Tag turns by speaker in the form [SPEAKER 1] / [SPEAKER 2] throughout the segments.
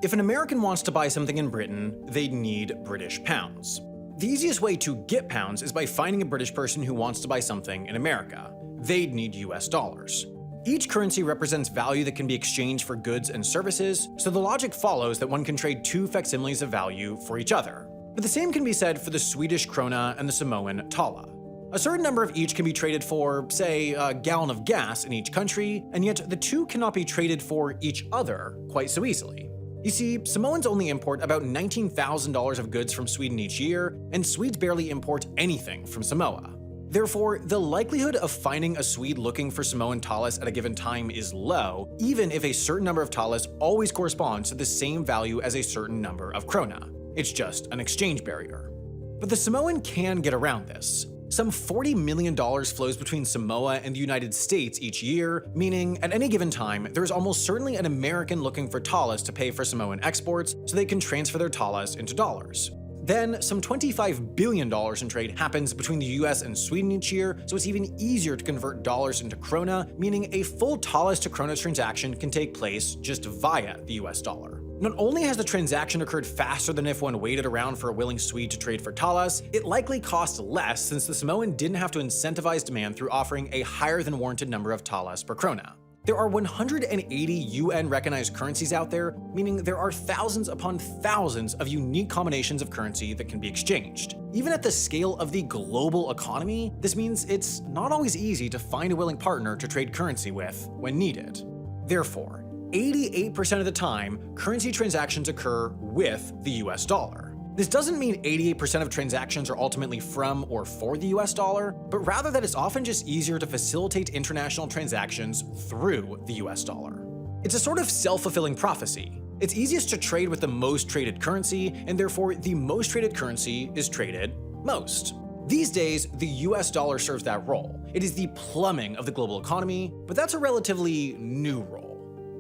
[SPEAKER 1] If an American wants to buy something in Britain, they'd need British pounds. The easiest way to get pounds is by finding a British person who wants to buy something in America. They'd need US dollars. Each currency represents value that can be exchanged for goods and services, so the logic follows that one can trade two facsimiles of value for each other. But the same can be said for the Swedish krona and the Samoan tala. A certain number of each can be traded for, say, a gallon of gas in each country, and yet the two cannot be traded for each other quite so easily. You see, Samoans only import about $19,000 of goods from Sweden each year, and Swedes barely import anything from Samoa. Therefore, the likelihood of finding a Swede looking for Samoan talas at a given time is low, even if a certain number of talas always corresponds to the same value as a certain number of krona. It's just an exchange barrier. But the Samoan can get around this. Some $40 million flows between Samoa and the United States each year, meaning at any given time, there is almost certainly an American looking for talas to pay for Samoan exports so they can transfer their talas into dollars. Then, some $25 billion in trade happens between the US and Sweden each year, so it's even easier to convert dollars into krona, meaning a full talas to krona transaction can take place just via the US dollar. Not only has the transaction occurred faster than if one waited around for a willing Swede to trade for talas, it likely cost less since the Samoan didn't have to incentivize demand through offering a higher than warranted number of talas per krona. There are 180 UN-recognized currencies out there, meaning there are thousands upon thousands of unique combinations of currency that can be exchanged. Even at the scale of the global economy, this means it's not always easy to find a willing partner to trade currency with when needed. Therefore, 88% of the time, currency transactions occur with the US dollar. This doesn't mean 88% of transactions are ultimately from or for the US dollar, but rather that it's often just easier to facilitate international transactions through the US dollar. It's a sort of self-fulfilling prophecy. It's easiest to trade with the most traded currency, and therefore the most traded currency is traded most. These days, the US dollar serves that role. It is the plumbing of the global economy, but that's a relatively new role.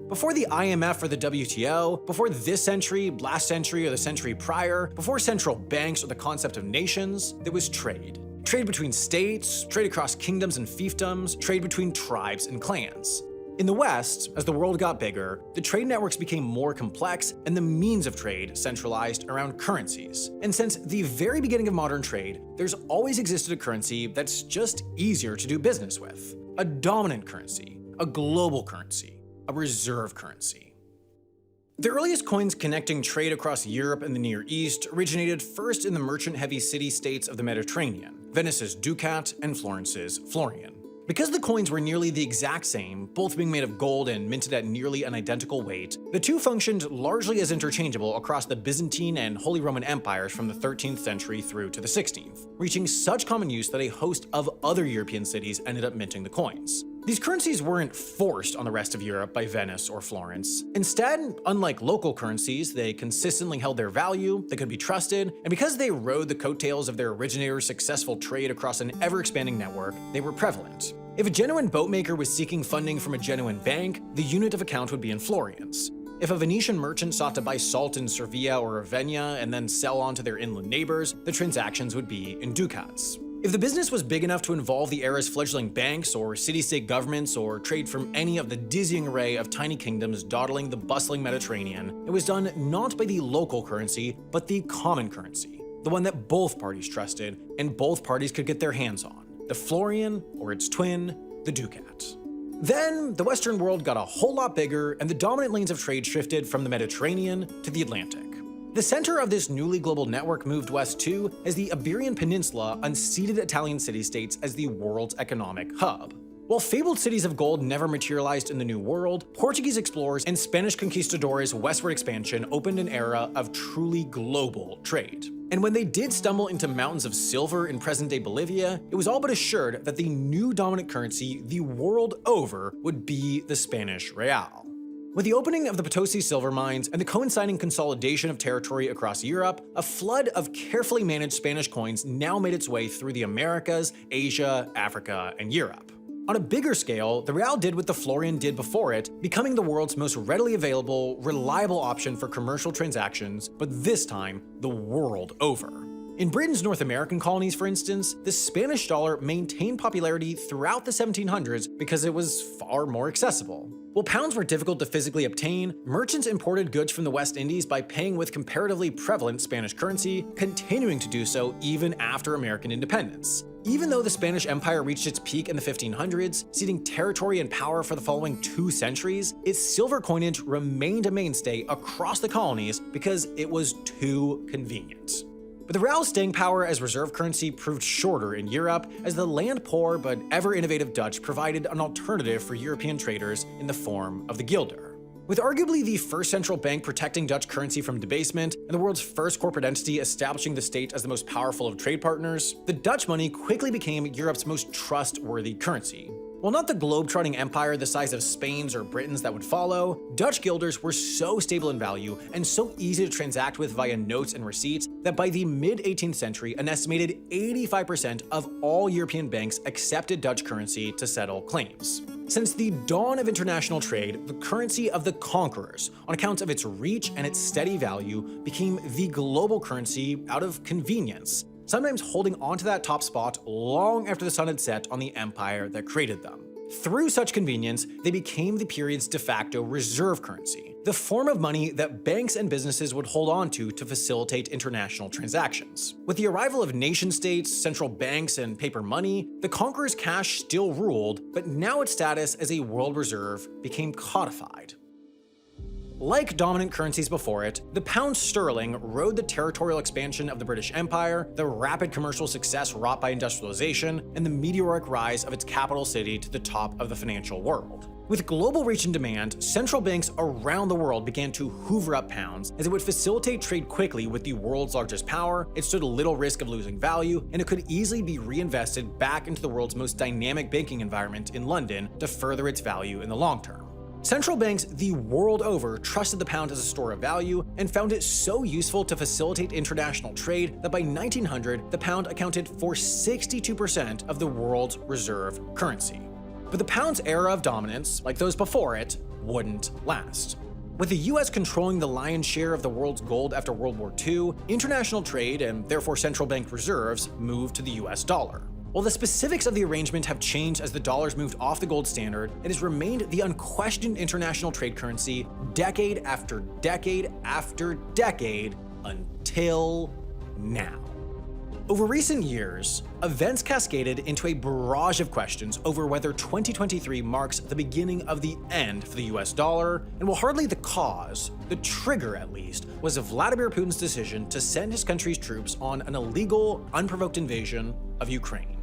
[SPEAKER 1] Before the IMF or the WTO, before this century, last century, or the century prior, before central banks or the concept of nations, there was trade. Trade between states, trade across kingdoms and fiefdoms, trade between tribes and clans. In the West, as the world got bigger, the trade networks became more complex and the means of trade centralized around currencies. And since the very beginning of modern trade, there's always existed a currency that's just easier to do business with. A dominant currency, a global currency, a reserve currency. The earliest coins connecting trade across Europe and the Near East originated first in the merchant-heavy city-states of the Mediterranean, Venice's ducat and Florence's florian. Because the coins were nearly the exact same, both being made of gold and minted at nearly an identical weight, the two functioned largely as interchangeable across the Byzantine and Holy Roman Empires from the 13th century through to the 16th, reaching such common use that a host of other European cities ended up minting the coins. These currencies weren't forced on the rest of Europe by Venice or Florence. Instead, unlike local currencies, they consistently held their value, they could be trusted, and because they rode the coattails of their originator's successful trade across an ever-expanding network, they were prevalent. If a genuine boatmaker was seeking funding from a genuine bank, the unit of account would be in florians. If a Venetian merchant sought to buy salt in Servia or Ravenna and then sell on to their inland neighbors, the transactions would be in ducats. If the business was big enough to involve the era's fledgling banks or city-state governments or trade from any of the dizzying array of tiny kingdoms dawdling the bustling Mediterranean, it was done not by the local currency, but the common currency, the one that both parties trusted and both parties could get their hands on, the florian, or its twin, the ducat. Then, the Western world got a whole lot bigger and the dominant lanes of trade shifted from the Mediterranean to the Atlantic. The center of this newly global network moved west too, as the Iberian Peninsula unseated Italian city-states as the world's economic hub. While fabled cities of gold never materialized in the New World, Portuguese explorers and Spanish conquistadors' westward expansion opened an era of truly global trade. And when they did stumble into mountains of silver in present-day Bolivia, it was all but assured that the new dominant currency the world over would be the Spanish real. With the opening of the Potosi silver mines and the coinciding consolidation of territory across Europe, a flood of carefully managed Spanish coins now made its way through the Americas, Asia, Africa, and Europe. On a bigger scale, the real did what the florian did before it, becoming the world's most readily available, reliable option for commercial transactions, but this time, the world over. In Britain's North American colonies, for instance, the Spanish dollar maintained popularity throughout the 1700s because it was far more accessible. While pounds were difficult to physically obtain, merchants imported goods from the West Indies by paying with comparatively prevalent Spanish currency, continuing to do so even after American independence. Even though the Spanish Empire reached its peak in the 1500s, ceding territory and power for the following 2 centuries, its silver coinage remained a mainstay across the colonies because it was too convenient. But the real's staying power as reserve currency proved shorter in Europe, as the land-poor but ever-innovative Dutch provided an alternative for European traders in the form of the guilder. With arguably the first central bank protecting Dutch currency from debasement, and the world's first corporate entity establishing the state as the most powerful of trade partners, the Dutch money quickly became Europe's most trustworthy currency. While not the globe-trotting empire the size of Spain's or Britain's that would follow, Dutch guilders were so stable in value and so easy to transact with via notes and receipts that by the mid-18th century, an estimated 85% of all European banks accepted Dutch currency to settle claims. Since the dawn of international trade, the currency of the conquerors, on account of its reach and its steady value, became the global currency out of convenience, sometimes holding onto that top spot long after the sun had set on the empire that created them. Through such convenience, they became the period's de facto reserve currency, the form of money that banks and businesses would hold on to facilitate international transactions. With the arrival of nation-states, central banks, and paper money, the conqueror's cash still ruled, but now its status as a world reserve became codified. Like dominant currencies before it, the pound sterling rode the territorial expansion of the British Empire, the rapid commercial success wrought by industrialization, and the meteoric rise of its capital city to the top of the financial world. With global reach and demand, central banks around the world began to hoover up pounds, as it would facilitate trade quickly with the world's largest power, it stood little risk of losing value, and it could easily be reinvested back into the world's most dynamic banking environment in London to further its value in the long term. Central banks the world over trusted the pound as a store of value and found it so useful to facilitate international trade that by 1900, the pound accounted for 62% of the world's reserve currency. But the pound's era of dominance, like those before it, wouldn't last. With the US controlling the lion's share of the world's gold after World War II, international trade, and therefore central bank reserves, moved to the US dollar. While the specifics of the arrangement have changed as the dollar's moved off the gold standard, it has remained the unquestioned international trade currency decade after decade after decade until now. Over recent years, events cascaded into a barrage of questions over whether 2023 marks the beginning of the end for the US dollar, and while hardly the cause, the trigger at least, was Vladimir Putin's decision to send his country's troops on an illegal, unprovoked invasion of Ukraine.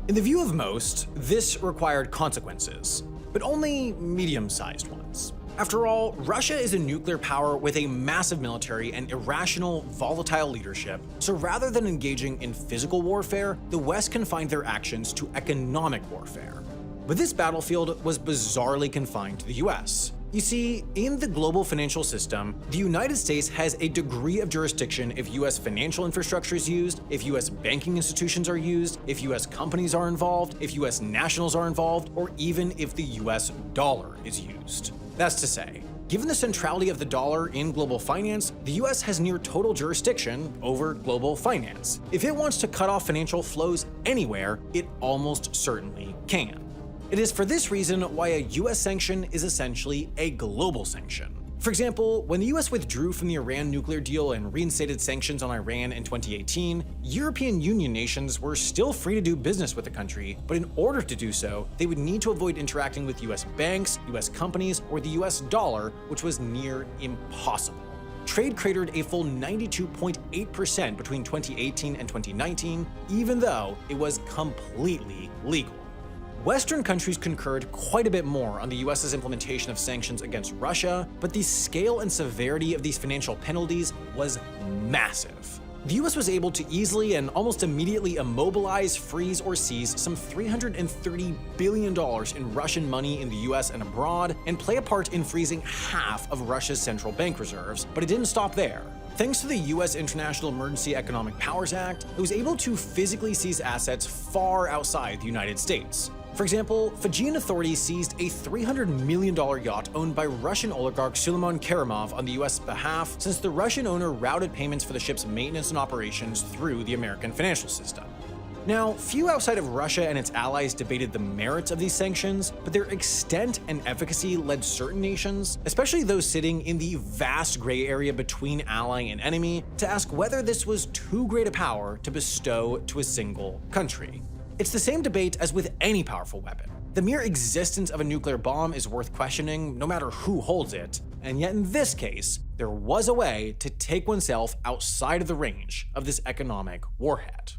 [SPEAKER 1] In the view of most, this required consequences, but only medium-sized ones. After all, Russia is a nuclear power with a massive military and irrational, volatile leadership, so rather than engaging in physical warfare, the West confined their actions to economic warfare. But this battlefield was bizarrely confined to the US. You see, in the global financial system, the United States has a degree of jurisdiction if US financial infrastructure is used, if US banking institutions are used, if US companies are involved, if US nationals are involved, or even if the US dollar is used. That's to say, given the centrality of the dollar in global finance, the US has near total jurisdiction over global finance. If it wants to cut off financial flows anywhere, it almost certainly can. It is for this reason why a US sanction is essentially a global sanction. For example, when the US withdrew from the Iran nuclear deal and reinstated sanctions on Iran in 2018, European Union nations were still free to do business with the country, but in order to do so, they would need to avoid interacting with US banks, US companies, or the US dollar, which was near impossible. Trade cratered a full 92.8% between 2018 and 2019, even though it was completely legal. Western countries concurred quite a bit more on the US's implementation of sanctions against Russia, but the scale and severity of these financial penalties was massive. The US was able to easily and almost immediately immobilize, freeze, or seize some $330 billion in Russian money in the US and abroad, and play a part in freezing half of Russia's central bank reserves, but it didn't stop there. Thanks to the US International Emergency Economic Powers Act, it was able to physically seize assets far outside the United States. For example, Fijian authorities seized a $300 million yacht owned by Russian oligarch Suleiman Kerimov on the US behalf, since the Russian owner routed payments for the ship's maintenance and operations through the American financial system. Now, few outside of Russia and its allies debated the merits of these sanctions, but their extent and efficacy led certain nations, especially those sitting in the vast gray area between ally and enemy, to ask whether this was too great a power to bestow to a single country. It's the same debate as with any powerful weapon. The mere existence of a nuclear bomb is worth questioning, no matter who holds it, and yet in this case, there was a way to take oneself outside of the range of this economic warhead.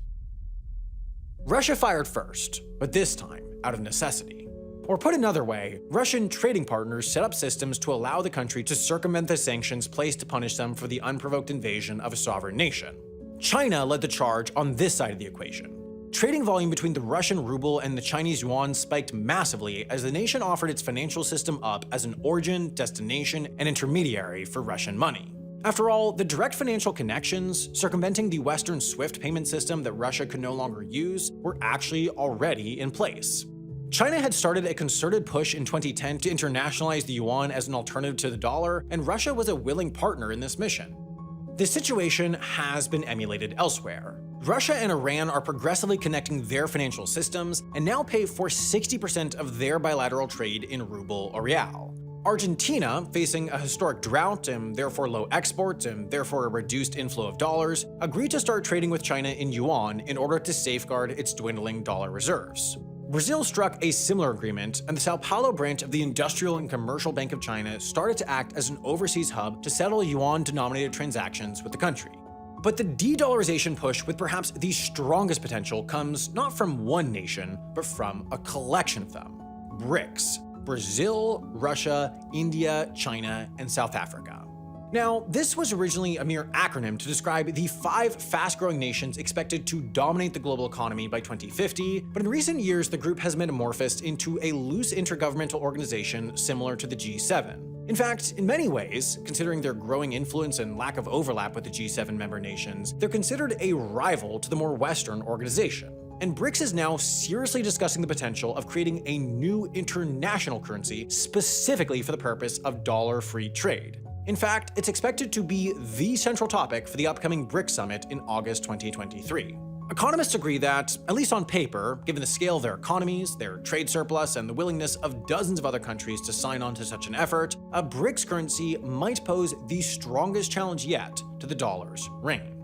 [SPEAKER 1] Russia fired first, but this time out of necessity. Or put another way, Russian trading partners set up systems to allow the country to circumvent the sanctions placed to punish them for the unprovoked invasion of a sovereign nation. China led the charge on this side of the equation. Trading volume between the Russian ruble and the Chinese yuan spiked massively as the nation offered its financial system up as an origin, destination, and intermediary for Russian money. After all, the direct financial connections, circumventing the Western SWIFT payment system that Russia could no longer use, were actually already in place. China had started a concerted push in 2010 to internationalize the yuan as an alternative to the dollar, and Russia was a willing partner in this mission. This situation has been emulated elsewhere. Russia and Iran are progressively connecting their financial systems and now pay for 60% of their bilateral trade in ruble or real. Argentina, facing a historic drought and therefore low exports and therefore a reduced inflow of dollars, agreed to start trading with China in yuan in order to safeguard its dwindling dollar reserves. Brazil struck a similar agreement, and the Sao Paulo branch of the Industrial and Commercial Bank of China started to act as an overseas hub to settle yuan-denominated transactions with the country. But the de-dollarization push with perhaps the strongest potential comes not from one nation, but from a collection of them. BRICS: Brazil, Russia, India, China, and South Africa. Now, this was originally a mere acronym to describe the 5 fast-growing nations expected to dominate the global economy by 2050, but in recent years the group has metamorphosed into a loose intergovernmental organization similar to the G7. In fact, in many ways, considering their growing influence and lack of overlap with the G7 member nations, they're considered a rival to the more Western organization. And BRICS is now seriously discussing the potential of creating a new international currency specifically for the purpose of dollar-free trade. In fact, it's expected to be the central topic for the upcoming BRICS summit in August 2023. Economists agree that, at least on paper, given the scale of their economies, their trade surplus, and the willingness of dozens of other countries to sign on to such an effort, a BRICS currency might pose the strongest challenge yet to the dollar's reign.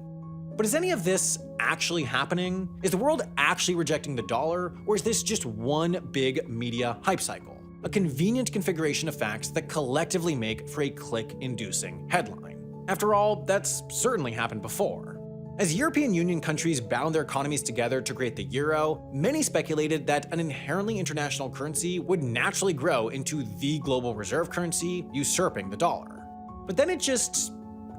[SPEAKER 1] But is any of this actually happening? Is the world actually rejecting the dollar, or is this just one big media hype cycle? A convenient configuration of facts that collectively make for a click-inducing headline. After all, that's certainly happened before. As European Union countries bound their economies together to create the euro, many speculated that an inherently international currency would naturally grow into the global reserve currency, usurping the dollar. But then it just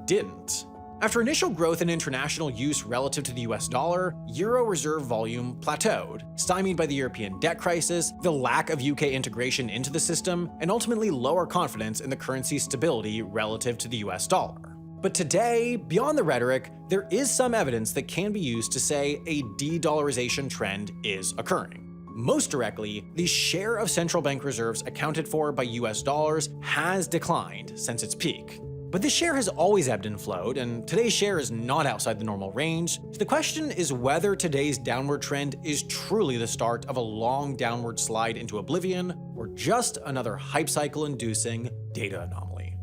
[SPEAKER 1] didn't. After initial growth in international use relative to the US dollar, euro reserve volume plateaued, stymied by the European debt crisis, the lack of UK integration into the system, and ultimately lower confidence in the currency's stability relative to the US dollar. But today, beyond the rhetoric, there is some evidence that can be used to say a de-dollarization trend is occurring. Most directly, the share of central bank reserves accounted for by US dollars has declined since its peak. But this share has always ebbed and flowed, and today's share is not outside the normal range. So the question is whether today's downward trend is truly the start of a long downward slide into oblivion, or just another hype cycle-inducing data anomaly.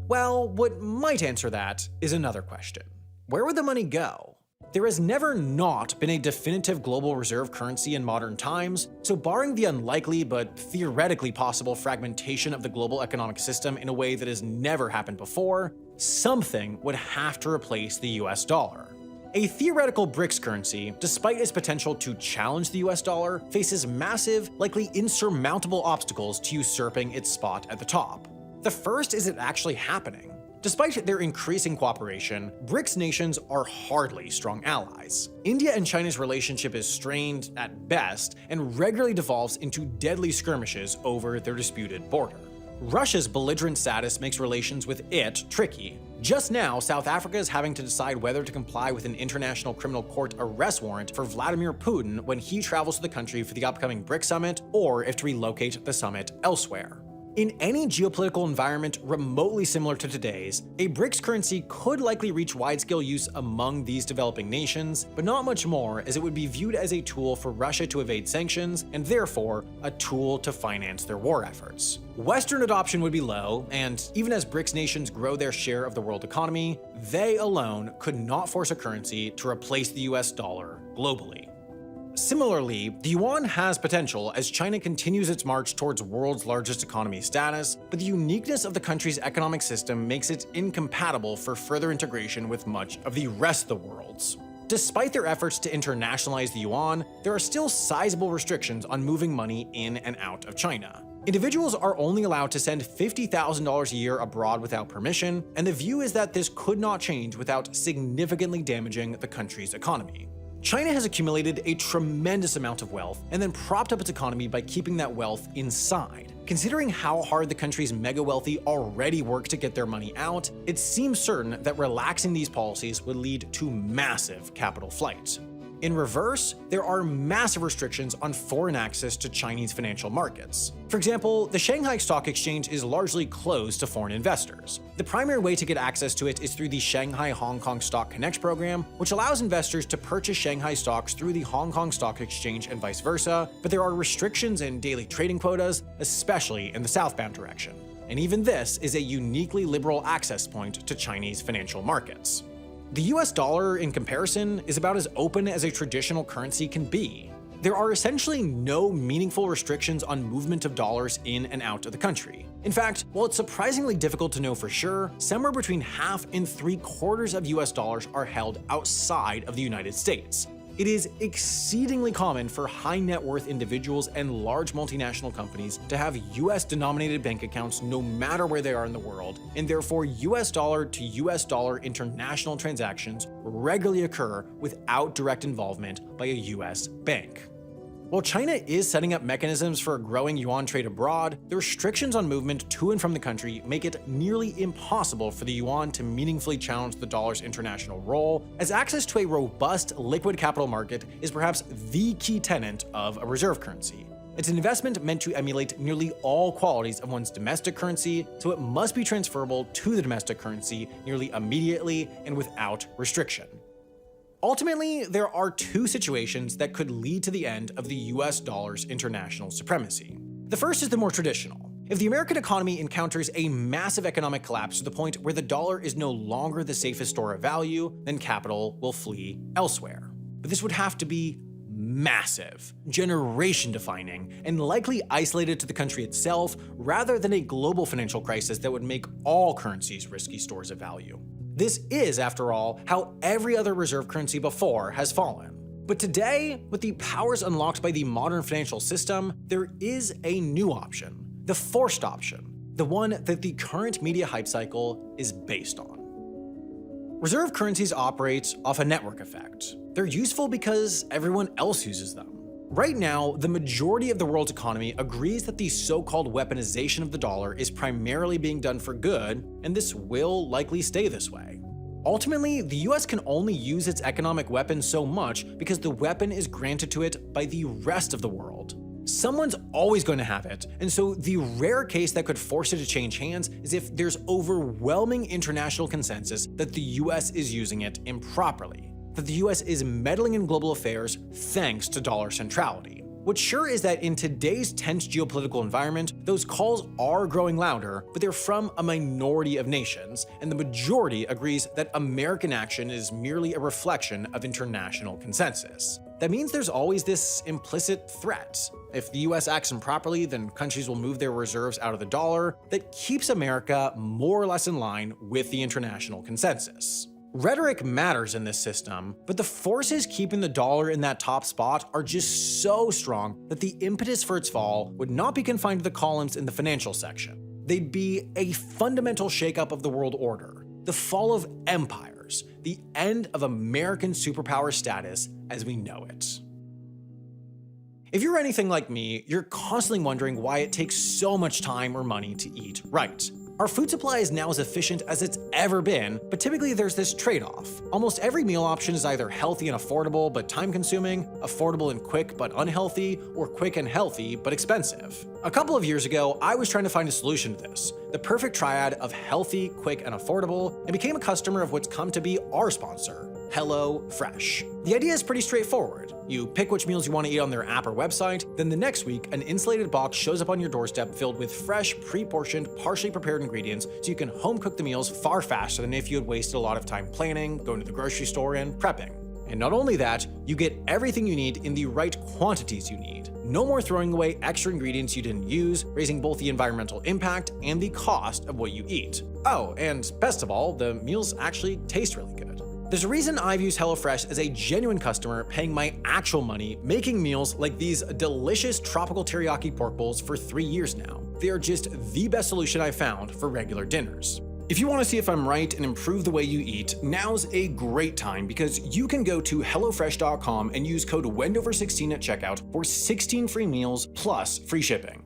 [SPEAKER 1] Well, what might answer that is another question. Where would the money go? There has never not been a definitive global reserve currency in modern times, so barring the unlikely but theoretically possible fragmentation of the global economic system in a way that has never happened before, something would have to replace the US dollar. A theoretical BRICS currency, despite its potential to challenge the US dollar, faces massive, likely insurmountable obstacles to usurping its spot at the top. The first is it actually happening. Despite their increasing cooperation, BRICS nations are hardly strong allies. India and China's relationship is strained at best and regularly devolves into deadly skirmishes over their disputed border. Russia's belligerent status makes relations with it tricky. Just now, South Africa is having to decide whether to comply with an International Criminal Court arrest warrant for Vladimir Putin when he travels to the country for the upcoming BRICS summit, or if to relocate the summit elsewhere. In any geopolitical environment remotely similar to today's, a BRICS currency could likely reach wide-scale use among these developing nations, but not much more, as it would be viewed as a tool for Russia to evade sanctions, and therefore a tool to finance their war efforts. Western adoption would be low, and even as BRICS nations grow their share of the world economy, they alone could not force a currency to replace the US dollar globally. Similarly, the yuan has potential as China continues its march towards world's largest economy status, but the uniqueness of the country's economic system makes it incompatible for further integration with much of the rest of the world's. Despite their efforts to internationalize the yuan, there are still sizable restrictions on moving money in and out of China. Individuals are only allowed to send $50,000 a year abroad without permission, and the view is that this could not change without significantly damaging the country's economy. China has accumulated a tremendous amount of wealth and then propped up its economy by keeping that wealth inside. Considering how hard the country's mega-wealthy already work to get their money out, it seems certain that relaxing these policies would lead to massive capital flight. In reverse, there are massive restrictions on foreign access to Chinese financial markets. For example, the Shanghai Stock Exchange is largely closed to foreign investors. The primary way to get access to it is through the Shanghai-Hong Kong Stock Connect program, which allows investors to purchase Shanghai stocks through the Hong Kong Stock Exchange and vice versa, but there are restrictions in daily trading quotas, especially in the southbound direction. And even this is a uniquely liberal access point to Chinese financial markets. The US dollar, in comparison, is about as open as a traditional currency can be. There are essentially no meaningful restrictions on movement of dollars in and out of the country. In fact, while it's surprisingly difficult to know for sure, somewhere between half and 3/4 of US dollars are held outside of the United States. It is exceedingly common for high net worth individuals and large multinational companies to have US denominated bank accounts no matter where they are in the world, and therefore US dollar to US dollar international transactions regularly occur without direct involvement by a US bank. While China is setting up mechanisms for a growing yuan trade abroad, the restrictions on movement to and from the country make it nearly impossible for the yuan to meaningfully challenge the dollar's international role, as access to a robust liquid capital market is perhaps the key tenet of a reserve currency. It's an investment meant to emulate nearly all qualities of one's domestic currency, so it must be transferable to the domestic currency nearly immediately and without restriction. Ultimately, there are two situations that could lead to the end of the US dollar's international supremacy. The first is the more traditional. If the American economy encounters a massive economic collapse to the point where the dollar is no longer the safest store of value, then capital will flee elsewhere. But this would have to be massive, generation-defining, and likely isolated to the country itself rather than a global financial crisis that would make all currencies risky stores of value. This is, after all, how every other reserve currency before has fallen. But today, with the powers unlocked by the modern financial system, there is a new option, the forced option, the one that the current media hype cycle is based on. Reserve currencies operate off a network effect. They're useful because everyone else uses them. Right now, the majority of the world's economy agrees that the so-called weaponization of the dollar is primarily being done for good, and this will likely stay this way. Ultimately, the US can only use its economic weapon so much because the weapon is granted to it by the rest of the world. Someone's always going to have it, and so the rare case that could force it to change hands is if there's overwhelming international consensus that the US is using it improperly, that the US is meddling in global affairs thanks to dollar centrality. What's sure is that in today's tense geopolitical environment, those calls are growing louder, but they're from a minority of nations, and the majority agrees that American action is merely a reflection of international consensus. That means there's always this implicit threat. If the US acts improperly, then countries will move their reserves out of the dollar. That keeps America more or less in line with the international consensus. Rhetoric matters in this system, but the forces keeping the dollar in that top spot are just so strong that the impetus for its fall would not be confined to the columns in the financial section. They'd be a fundamental shakeup of the world order, the fall of empires, the end of American superpower status as we know it. If you're anything like me, you're constantly wondering why it takes so much time or money to eat right. Our food supply is now as efficient as it's ever been, but typically there's this trade-off. Almost every meal option is either healthy and affordable but time-consuming, affordable and quick but unhealthy, or quick and healthy but expensive. A couple of years ago, I was trying to find a solution to this, the perfect triad of healthy, quick, and affordable, and became a customer of what's come to be our sponsor, HelloFresh. The idea is pretty straightforward. You pick which meals you want to eat on their app or website, then the next week, an insulated box shows up on your doorstep filled with fresh, pre-portioned, partially prepared ingredients so you can home cook the meals far faster than if you had wasted a lot of time planning, going to the grocery store, and prepping. And not only that, you get everything you need in the right quantities you need. No more throwing away extra ingredients you didn't use, raising both the environmental impact and the cost of what you eat. Oh, and best of all, the meals actually taste really good. There's a reason I've used HelloFresh as a genuine customer, paying my actual money, making meals like these delicious tropical teriyaki pork bowls for 3 years now. They are just the best solution I've found for regular dinners. If you want to see if I'm right and improve the way you eat, now's a great time because you can go to HelloFresh.com and use code WENDOVER16 at checkout for 16 free meals plus free shipping.